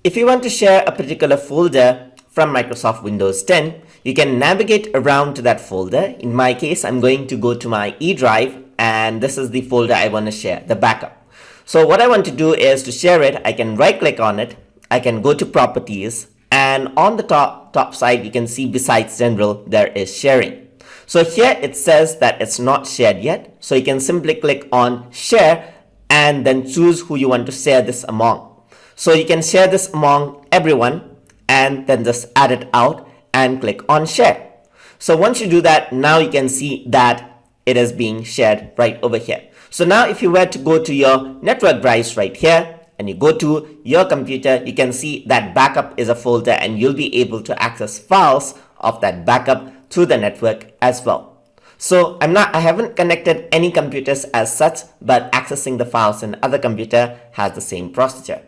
if you want to share a particular folder from Microsoft Windows 10, you can navigate around to that folder. In my case, I'm going to go to my E drive, and this is the folder I want to share, the backup. So what I want to do is to share it. I can right click on it. I can go to properties, and on the top side, you can see besides general, there is sharing. So here it says that it's not shared yet. So you can simply click on share and then choose who you want to share this among. So you can share this among everyone and then just add it out and click on share. So once you do that, now you can see that it is being shared right over here. So now if you were to go to your network drives right here and you go to your computer, you can see that backup is a folder and you'll be able to access files of that backup through the network as well. So I haven't connected any computers as such, but accessing the files in other computer has the same procedure.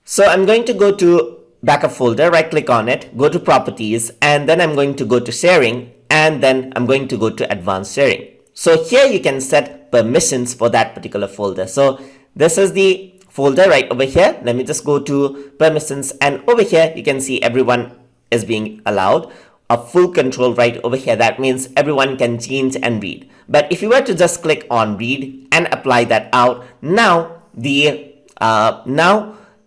So I'm going to go to backup folder, right click on it, go to properties, and then I'm going to go to sharing, and then I'm going to go to advanced sharing. So here you can set permissions for that particular folder. So this is the folder right over here. Let me just go to permissions, and over here you can see everyone is being allowed a full control right over here. That means everyone can change and read. But if you were to just click on read and apply that out, now the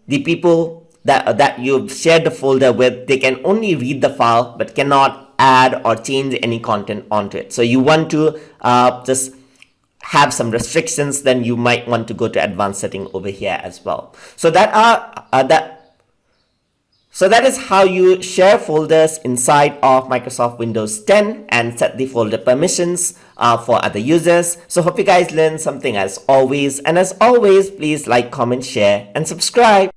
people that you've shared the folder with, they can only read the file but cannot add or change any content onto it. So you want to just have some restrictions, then you might want to go to advanced setting over here as well. So that is how you share folders inside of Microsoft Windows 10 and set the folder permissions for other users. So hope you guys learned something as always. And as always, please like, comment, share, and subscribe.